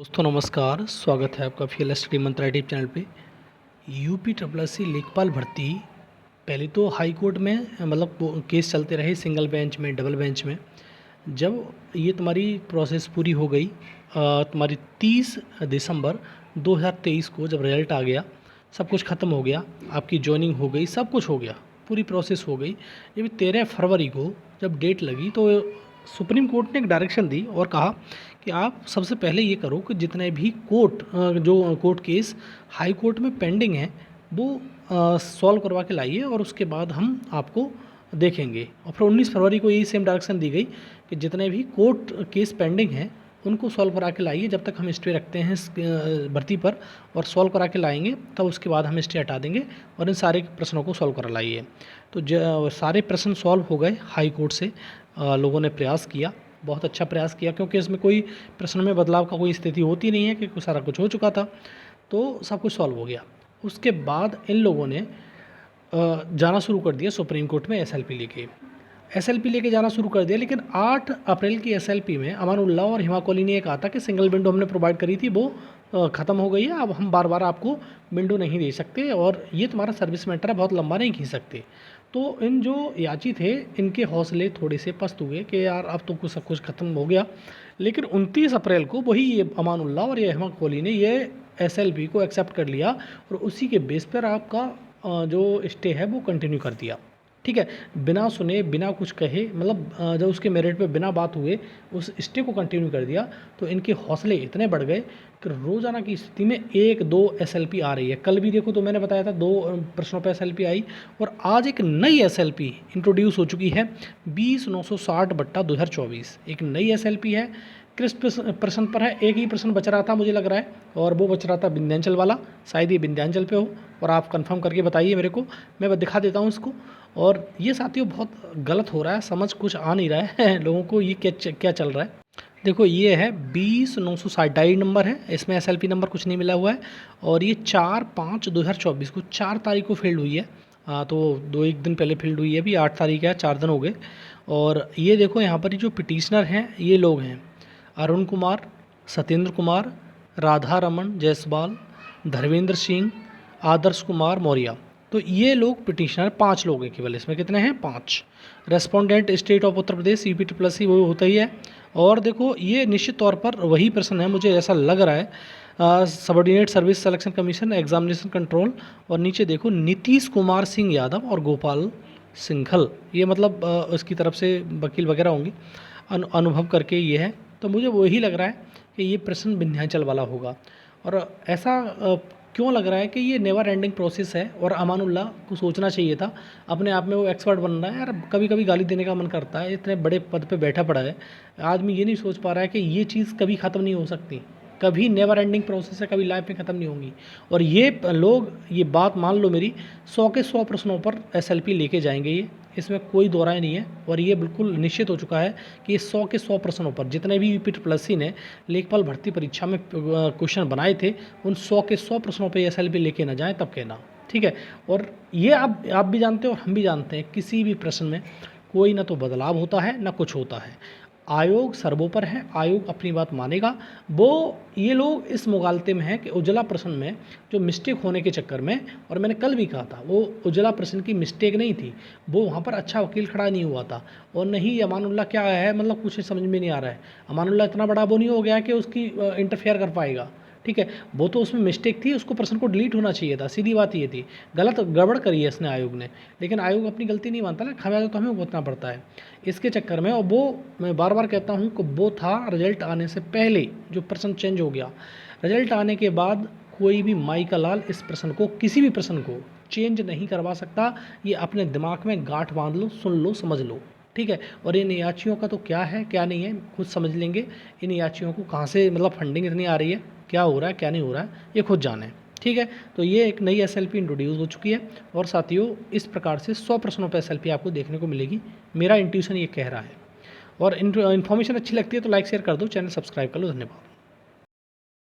दोस्तों नमस्कार, स्वागत है आपका फीएल स्टडी मंत्रा यूट्यूब चैनल पे। यूपी ट्रिपल एससी लेखपाल भर्ती पहले तो हाई कोर्ट में मतलब केस चलते रहे, सिंगल बेंच में, डबल बेंच में। जब ये तुम्हारी प्रोसेस पूरी हो गई, तुम्हारी 30 दिसंबर 2023 को जब रिजल्ट आ गया, सब कुछ ख़त्म हो गया, आपकी ज्वाइनिंग हो गई, सब कुछ हो गया, पूरी प्रोसेस हो गई। जब 13 फरवरी को जब डेट लगी तो सुप्रीम कोर्ट ने एक डायरेक्शन दी और कहा कि आप सबसे पहले ये करो कि जितने भी जो कोर्ट केस हाई कोर्ट में पेंडिंग है वो सॉल्व करवा के लाइए और उसके बाद हम आपको देखेंगे। और फिर 19 फरवरी को यही सेम डायरेक्शन दी गई कि जितने भी कोर्ट केस पेंडिंग हैं उनको सॉल्व करा के लाइए। जब तक हम स्टे रखते हैं भर्ती पर और सॉल्व करा के लाएंगे तब उसके बाद हम स्टे हटा देंगे और इन सारे प्रश्नों को सॉल्व करा लाइए। तो सारे प्रश्न सॉल्व हो गए हाई कोर्ट से। लोगों ने प्रयास किया, बहुत अच्छा प्रयास किया, क्योंकि इसमें कोई प्रश्न में बदलाव का कोई स्थिति होती नहीं है कि सारा कुछ हो चुका था, तो सब कुछ सॉल्व हो गया। उसके बाद इन लोगों ने जाना शुरू कर दिया सुप्रीम कोर्ट में एसएलपी लेके जाना शुरू कर दिया। लेकिन 8 अप्रैल की एसएलपी में अमानुल्लाह और हिमा कोहली ने ये कहा था कि सिंगल विंडो हमने प्रोवाइड करी थी, वो ख़त्म हो गई है, अब हम बार बार आपको विंडो नहीं दे सकते और ये तुम्हारा सर्विस मैटर है, बहुत लंबा नहीं खींच सकते। तो इन जो याची थे इनके हौसले थोड़े से पस्त हुए कि यार अब तो कुछ सब कुछ ख़त्म हो गया। लेकिन 29 अप्रैल को वही ये अमानुल्लाह और ये हिमा कोहली ने ये एसएलपी को एक्सेप्ट कर लिया और उसी के बेस पर आपका जो स्टे है वो कंटिन्यू कर दिया। ठीक है, बिना सुने बिना कुछ कहे, मतलब जब उसके मेरिट पे बिना बात हुए उस स्टे को कंटिन्यू कर दिया। तो इनके हौसले इतने बढ़ गए कि रोज़ाना की स्थिति में 1-2 एसएलपी आ रही है। कल भी देखो तो मैंने बताया था 2 प्रश्नों पे एसएलपी आई और आज एक नई एसएलपी इंट्रोड्यूस हो चुकी है 20,960/2024। एक नई एसएलपी है, किस प्रश्न पर है? एक ही प्रश्न बच रहा था मुझे लग रहा है, और वो बच रहा था विंध्याचल वाला। शायद ये विंध्याचल पे हो और आप कंफर्म करके बताइए मेरे को, मैं दिखा देता हूँ इसको। और ये साथियों बहुत गलत हो रहा है, समझ कुछ आ नहीं रहा है लोगों को ये क्या चल रहा है। देखो ये है 20,960 डायरी नंबर है, इसमें एसएलपी नंबर कुछ नहीं मिला हुआ है और ये 4/5/2024 को 4 तारीख को फील्ड हुई है। तो एक दिन पहले फील्ड हुई है, अभी 8 तारीख है, 4 दिन हो गए। और ये देखो यहाँ पर जो पिटिशनर हैं ये लोग हैं अरुण कुमार, सत्येंद्र कुमार, राधा रमन जायसवाल, धर्मेंद्र सिंह, आदर्श कुमार मौर्य। तो ये लोग पिटिशनर 5 लोग हैं केवल, इसमें कितने हैं? 5। Respondent state of Uttar Pradesh UP triple SC वो होता ही है। और देखो ये निश्चित तौर पर वही प्रश्न है, मुझे ऐसा लग रहा है, subordinate service selection commission examination control. और नीचे देखो नीतीश कुमार सिंह यादव और गोपाल सिंघल, ये मतलब उसकी तरफ से वकील वगैरह होंगे, अनुभव करके ये है। तो मुझे वही लग रहा है कि ये प्रश्न विंध्याचल वाला होगा। और ऐसा क्यों लग रहा है कि ये नेवर एंडिंग प्रोसेस है और अमानुल्लाह को सोचना चाहिए था, अपने आप में वो एक्सपर्ट बन रहा है यार। कभी कभी गाली देने का मन करता है, इतने बड़े पद पे बैठा पड़ा है आदमी, ये नहीं सोच पा रहा है कि ये चीज़ कभी ख़त्म नहीं हो सकती, कभी नेवर एंडिंग प्रोसेस है, कभी लाइफ में ख़त्म नहीं होंगी। और ये लोग, ये बात मान लो मेरी, 100 के 100 प्रश्नों पर एसएलपी लेके जाएंगे ये, इसमें कोई दो राय नहीं है। और ये बिल्कुल निश्चित हो चुका है कि 100 के 100 प्रश्नों पर जितने भी यूपी ट्रिपल एससी ने लेखपाल भर्ती परीक्षा में क्वेश्चन बनाए थे उन 100 के 100 प्रश्नों पर एसएलपी लेके ना जाएं तब कहना। ठीक है, और ये आप भी जानते हो और हम भी जानते हैं, किसी भी प्रश्न में कोई ना तो बदलाव होता है ना कुछ होता है। आयोग सर्वोपर है, आयोग अपनी बात मानेगा। ये लोग इस मुगालते में हैं कि उजला प्रश्न में जो मिस्टेक होने के चक्कर में, और मैंने कल भी कहा था, वो उजला प्रश्न की मिस्टेक नहीं थी, वो वहाँ पर अच्छा वकील खड़ा नहीं हुआ था। और नहीं अमानुल्लाह क्या है, मतलब कुछ समझ में नहीं आ रहा है। अमानुल्लाह इतना बड़ा वो नहीं हो गया कि उसकी इंटरफेयर कर पाएगा। ठीक है, वो तो उसमें मिस्टेक थी, उसको प्रश्न को डिलीट होना चाहिए था, सीधी बात ये थी। गड़बड़ करी है इसने आयोग ने, लेकिन आयोग अपनी गलती नहीं मानता ना, खमियाजा तो हमें भुगतना पड़ता है इसके चक्कर में। और वो मैं बार बार कहता हूँ कि वो था रिजल्ट आने से पहले जो प्रश्न चेंज हो गया। रिजल्ट आने के बाद कोई भी माई का लाल इस प्रश्न को, किसी भी प्रश्न को चेंज नहीं करवा सकता। ये अपने दिमाग में गांठ बांध लो, सुन लो, समझ लो। ठीक है, और इन याचियों का तो क्या है क्या नहीं है खुद समझ लेंगे। इन याचियों को कहाँ से मतलब फंडिंग इतनी आ रही है, क्या हो रहा है क्या नहीं हो रहा है, ये खुद जाने। ठीक है, तो ये एक नई एसएलपी इंट्रोड्यूस हो चुकी है और साथियों इस प्रकार से 100 प्रश्नों पर एसएलपी आपको देखने को मिलेगी, मेरा इंट्यूशन ये कह रहा है। और इन्फॉर्मेशन अच्छी लगती है तो लाइक शेयर कर दो, चैनल सब्सक्राइब कर लो। धन्यवाद।